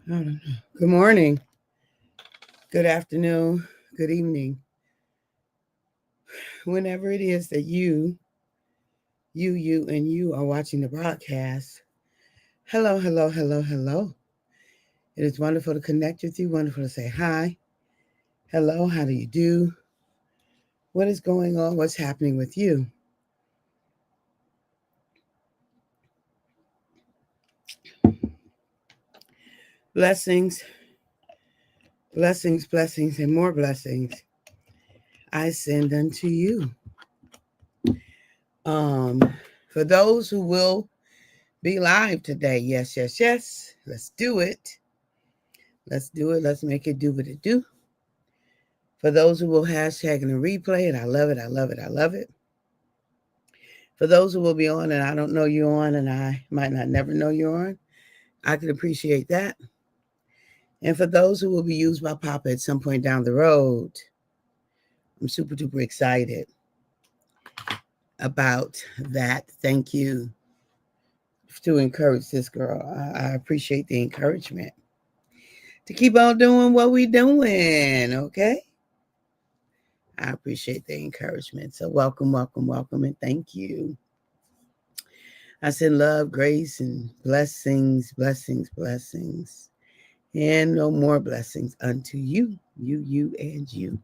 I don't know. Good morning, good afternoon, good evening. Whenever it is that and you are watching the broadcast, hello, hello, hello, hello. It is wonderful to connect with you, wonderful to say hi. Hello, how do you do? What is going on? What's happening with you? Blessings, blessings, blessings, and more blessings I send unto you. Um, for those who will be live today, yes, yes, yes. Let's do it. Let's do it. Let's make it do what it do. For those who will hashtag and replay it, I love it. I love it. I love it. For those who will be on and I don't know you on and I might not never know you on, I can appreciate that. And for those who will be used by Papa at some point down the road, I'm super duper excited about that. Thank you to encourage this girl. I appreciate the encouragement to keep on doing what we doing. Okay. I appreciate the encouragement. So welcome, welcome, welcome, and thank you. I send love, grace, and blessings, blessings, blessings, and no more blessings unto you, and you.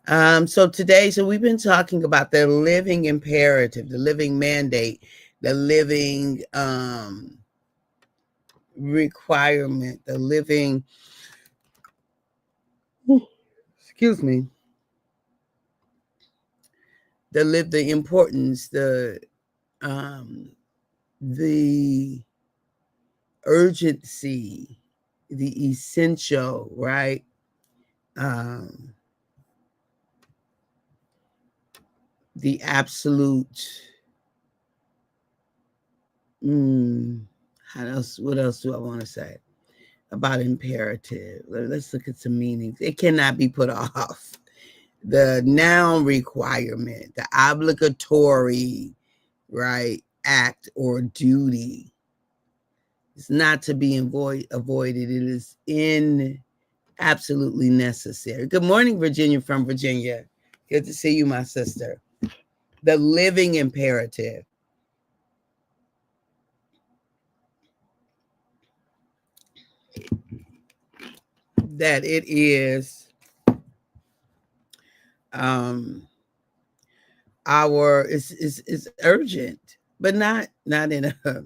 So we've been talking about the living imperative, the living mandate, the living requirement, the living, excuse me, the importance, um, the urgency, the essential, right? Um, the absolute. How else? What else do I want to say about imperative? Let's look at some meanings. It cannot be put off. The noun requirement, the obligatory, right, act or duty. It's not to be avoided. It is absolutely necessary. Good morning, Virginia from Virginia. Good to see you, my sister. The living imperative. That it is our is urgent, but not in a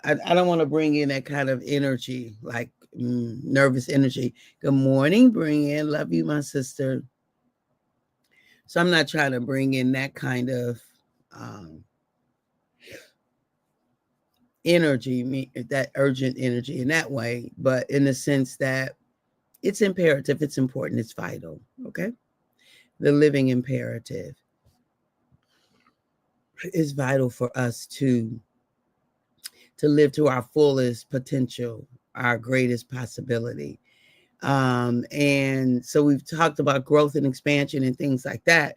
I don't want to bring in that kind of energy, like nervous energy. Good morning, Brian. Love you, my sister. So I'm not trying to bring in that kind of um, energy, that urgent energy in that way, but in the sense that it's imperative, it's important, it's vital. Okay, the living imperative is vital for us to live to our fullest potential, our greatest possibility. And so we've talked about growth and expansion and things like that.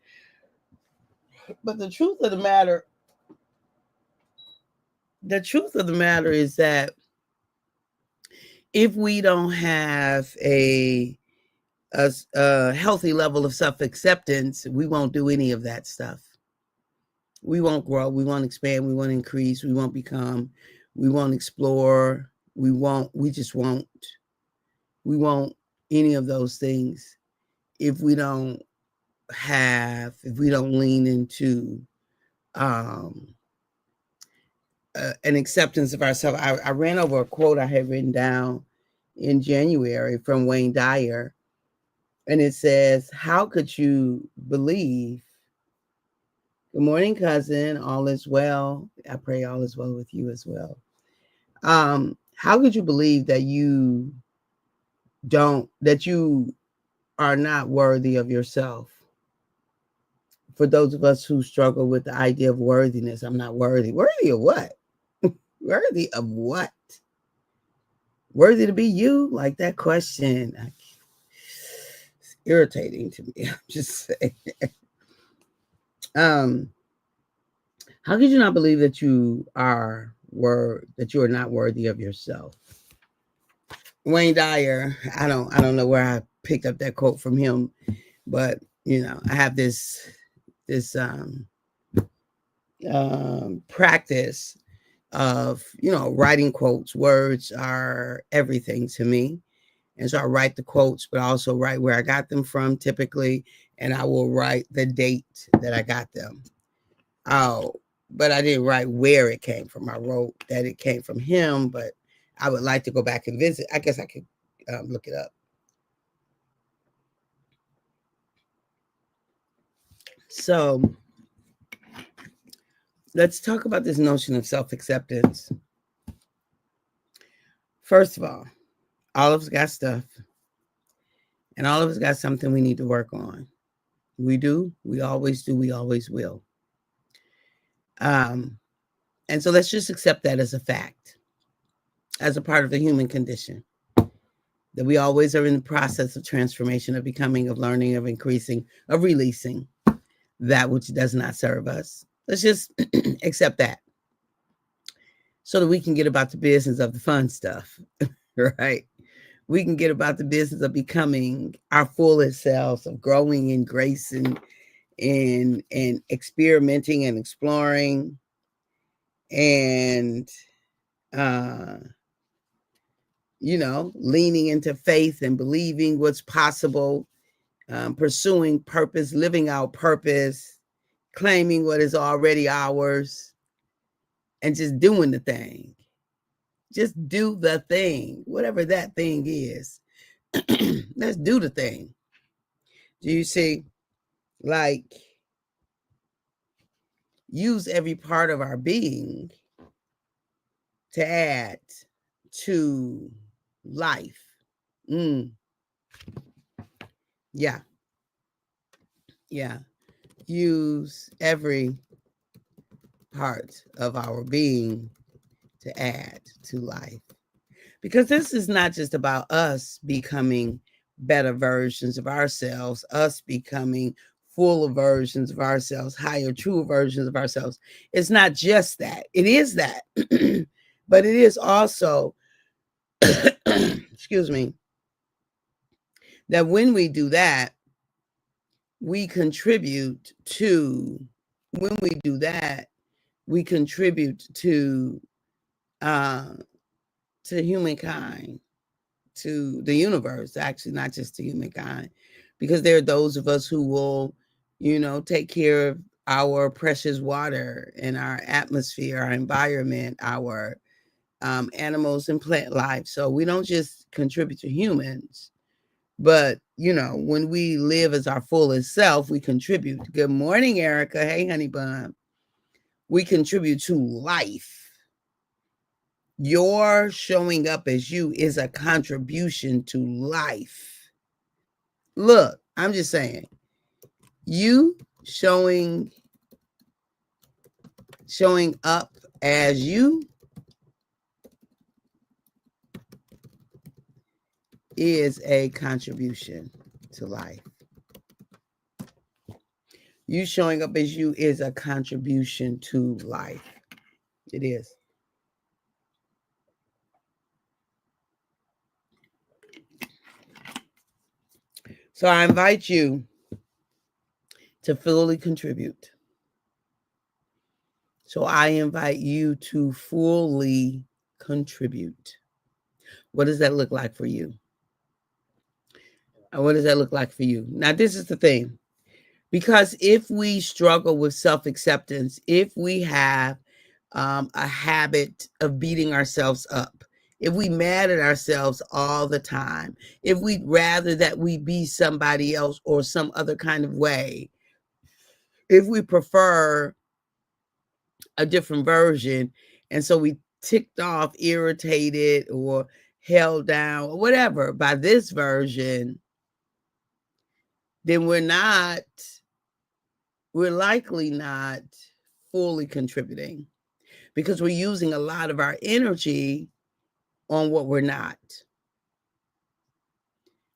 But the truth of the matter is that if we don't have a healthy level of self acceptance, we won't do any of that stuff. We won't grow. We won't expand. We won't increase. We won't become. We won't explore. We won't. We just won't. We won't any of those things if we don't if we don't lean into um, an acceptance of ourselves. I ran over a quote I had written down in January from Wayne Dyer, and it says, "How could you believe?" Good morning, cousin. All is well. I pray all is well with you as well. How could you believe that you are not worthy of yourself? For those of us who struggle with the idea of worthiness, I'm not worthy. Worthy of what? Worthy of what? Worthy to be you? Like that question. It's irritating to me. I'm just saying. Um, how could you not believe that you are not worthy of yourself? Wayne Dyer, I don't know where I picked up that quote from him, but I have this practice of writing quotes. Words are everything to me. And so I write the quotes, but I also write where I got them from typically, and I will write the date that I got them. Oh, but I didn't write where it came from. I wrote that it came from him, but I would like to go back and visit. I guess I could look it up. So let's talk about this notion of self-acceptance. First of all of us got stuff, and all of us got something we need to work on. We do. We always do. We always will. And so let's just accept that as a fact, as a part of the human condition, that we always are in the process of transformation, of becoming, of learning, of increasing, of releasing that which does not serve us. Let's just accept that so that we can get about the business of the fun stuff, right? We can get about the business of becoming our fullest selves, of growing in grace and experimenting and exploring and leaning into faith and believing what's possible, pursuing purpose, living out purpose, claiming what is already ours, and just doing the thing. Just do the thing, whatever that thing is. Let's do the thing. Do you see? Like, use every part of our being to add to life. Yeah. Use every part of our being to add to life. Because this is not just about us becoming better versions of ourselves, us becoming fuller versions of ourselves, higher, truer versions of ourselves. It's not just that. It is that. But it is also, excuse me, that when we do that, we contribute to humankind, to the universe, actually, not just to humankind, because there are those of us who will, take care of our precious water and our atmosphere, our environment, our animals and plant life. So we don't just contribute to humans, but when we live as our fullest self, we contribute. Good morning, Erica. Hey, honey bun. We contribute to life. Your showing up as you is a contribution to life. Look, I'm just saying, you showing up as you is a contribution to life. You showing up as you is a contribution to life. It is. So I invite you to fully contribute. So I invite you to fully contribute. What does that look like for you? What does that look like for you? Now, this is the thing. Because if we struggle with self-acceptance, if we have a habit of beating ourselves up, if we mad at ourselves all the time, if we'd rather that we be somebody else or some other kind of way, if we prefer a different version, and so we ticked off, irritated, or held down, or whatever by this version, then we're likely not fully contributing, because we're using a lot of our energy on what we're not.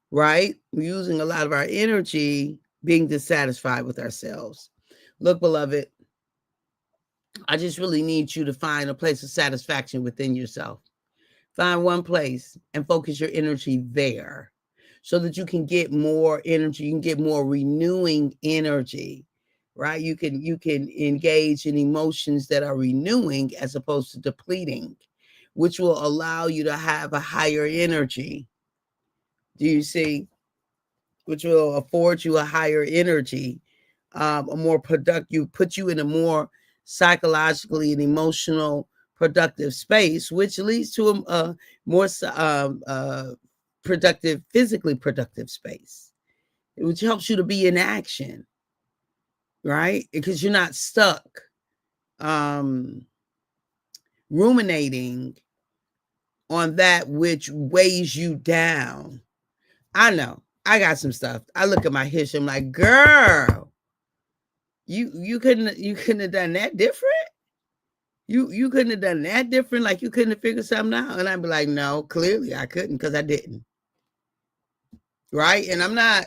Right? We're using a lot of our energy being dissatisfied with ourselves. Look, beloved, I just really need you to find a place of satisfaction within yourself. Find one place and focus your energy there so that you can get more energy. You can get more renewing energy, right? You can engage in emotions that are renewing as opposed to depleting, which will allow you to have a higher energy. Do you see? Which will afford you a higher energy, a more productive, put you in a more psychologically and emotional productive space, which leads to a more productive, physically productive space, which helps you to be in action, right? Because you're not stuck ruminating on that which weighs you down. I know I got some stuff. I look at my history, I'm like, girl, you couldn't have done that different. You couldn't have done that different. Like you couldn't have figured something out. And I'd be like, no, clearly I couldn't because I didn't. Right. And I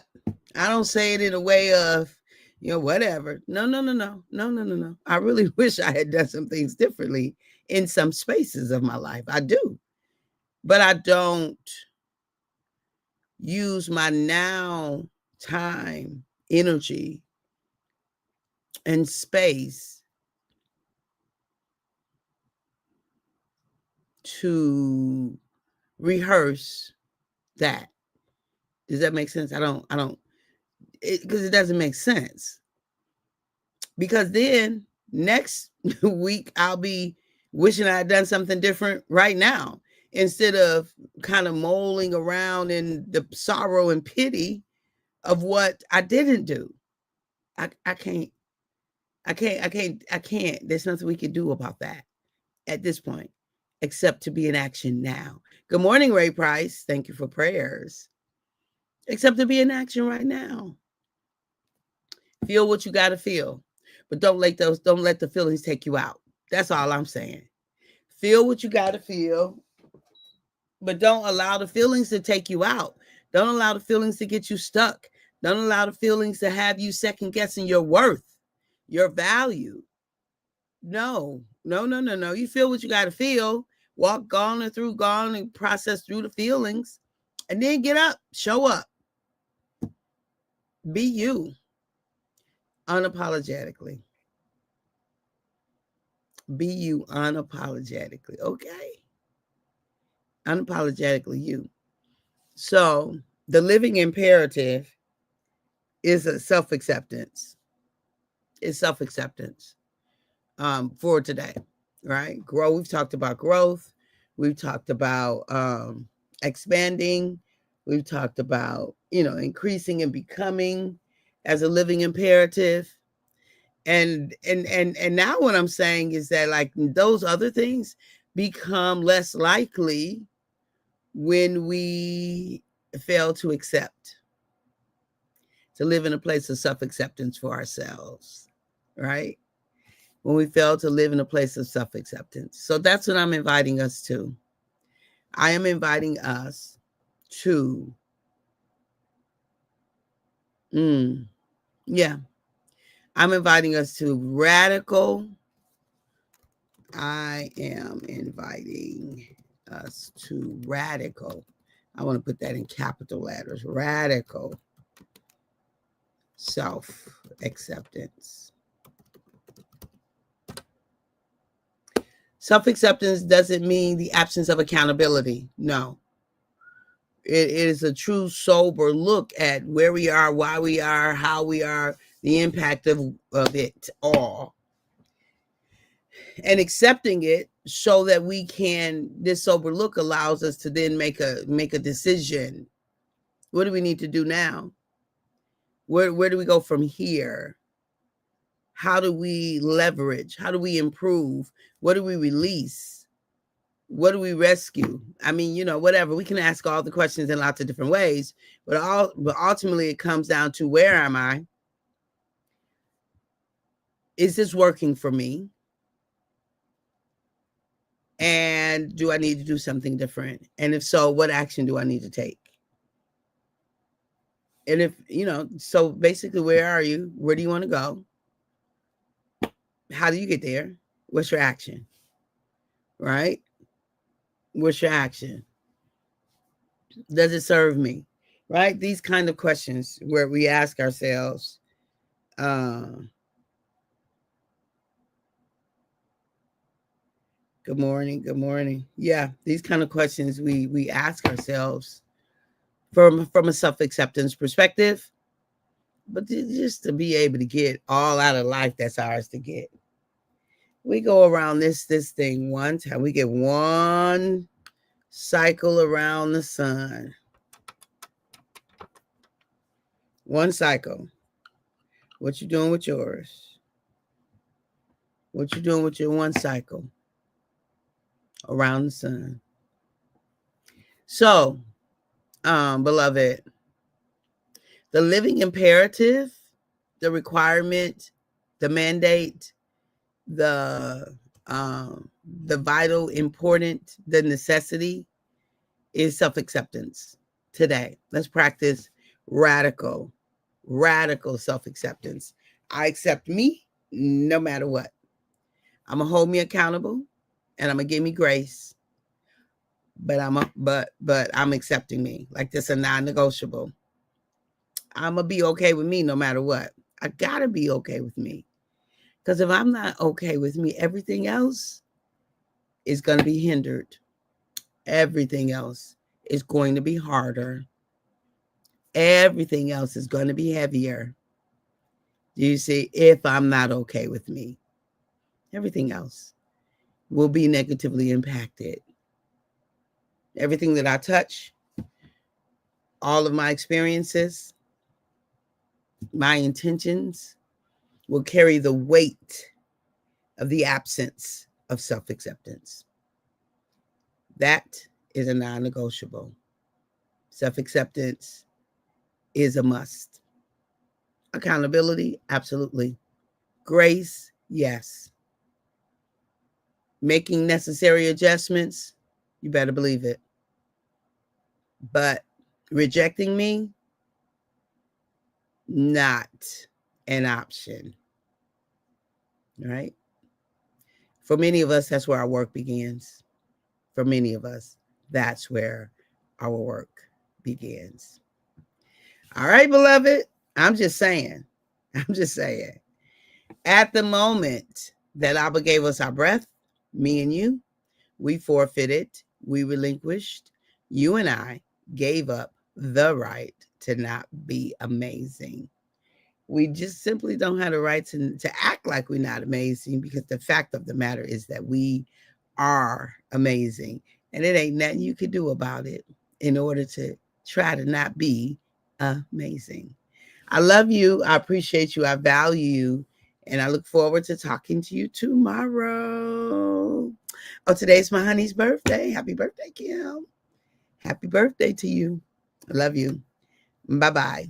don't say it in a way of, whatever. No. I really wish I had done some things differently in some spaces of my life. I do. But I don't use my now time, energy, and space to rehearse that. Does that make sense? I don't, because it doesn't make sense. Because then next week, I'll be wishing I had done something different right now instead of kind of mulling around in the sorrow and pity of what I didn't do. I can't. There's nothing we can do about that at this point, except to be in action now. Good morning, Ray Price. Thank you for prayers. Except to be in action right now. Feel what you got to feel, but don't let the feelings take you out. That's all I'm saying. Feel what you got to feel, but don't allow the feelings to take you out. Don't allow the feelings to get you stuck. Don't allow the feelings to have you second guessing your worth, your value. No. You feel what you got to feel. Walk on and process through the feelings, and then get up, show up. Be you unapologetically. Be you unapologetically. Okay. Unapologetically you. So the living imperative is a self-acceptance. It's self-acceptance for today, right? Grow. We've talked about growth. We've talked about expanding. We've talked about, increasing and becoming as a living imperative. And now what I'm saying is that like those other things become less likely when we fail to accept, to live in a place of self-acceptance for ourselves, right? When we fail to live in a place of self-acceptance. So that's what I'm inviting us to. I am inviting us to, I'm inviting us to radical. I am inviting us to radical. I want to put that in capital letters. Radical self-acceptance. Self-acceptance doesn't mean the absence of accountability. No. It is a true sober look at where we are, why we are, how we are, the impact of it all. And accepting it so that we can, this sober look allows us to then make a decision. What do we need to do now? Where do we go from here? How do we leverage? How do we improve? What do we release? What do we rescue? I mean, whatever. We can ask all the questions in lots of different ways, but ultimately it comes down to, where am I? Is this working for me? And do I need to do something different? And if so, what action do I need to take? And if, so basically, where are you? Where do you want to go? How do you get there? What's your action? Right? What's your action? Does it serve me? Right? These kind of questions where we ask ourselves, good morning, good morning. Yeah, these kind of questions we ask ourselves from a self-acceptance perspective, but just to be able to get all out of life that's ours to get. We go around this thing one time. We get one cycle around the sun. One cycle. What you doing with yours? What you doing with your one cycle around the sun? So, beloved, the living imperative, the requirement, the mandate, the vital, important, the necessity is self-acceptance today. Let's practice radical self-acceptance. I accept me no matter what. I'm gonna hold me accountable and I'm gonna give me grace. But I'm accepting me. Like this a non-negotiable. I'm gonna be okay with me no matter what. I gotta be okay with me. Because if I'm not okay with me, everything else is gonna be hindered. Everything else is going to be harder. Everything else is going to be heavier. Do you see? If I'm not okay with me, everything else will be negatively impacted. Everything that I touch, all of my experiences, my intentions will carry the weight of the absence of self-acceptance. That is a non-negotiable. Self-acceptance is a must. Accountability, absolutely. Grace, yes. Making necessary adjustments, you better believe it. But rejecting me, not an option. Right? For many of us, that's where our work begins. For many of us, that's where our work begins. All right, beloved. I'm just saying. At the moment that Abba gave us our breath, me and you, we forfeited, we relinquished, you and I gave up the right to not be amazing. We just simply don't have the right to act like we're not amazing, because the fact of the matter is that we are amazing. And it ain't nothing you could do about it in order to try to not be amazing. I love you. I appreciate you. I value you. And I look forward to talking to you tomorrow. Oh, today's my honey's birthday. Happy birthday, Kim. Happy birthday to you. I love you. Bye-bye.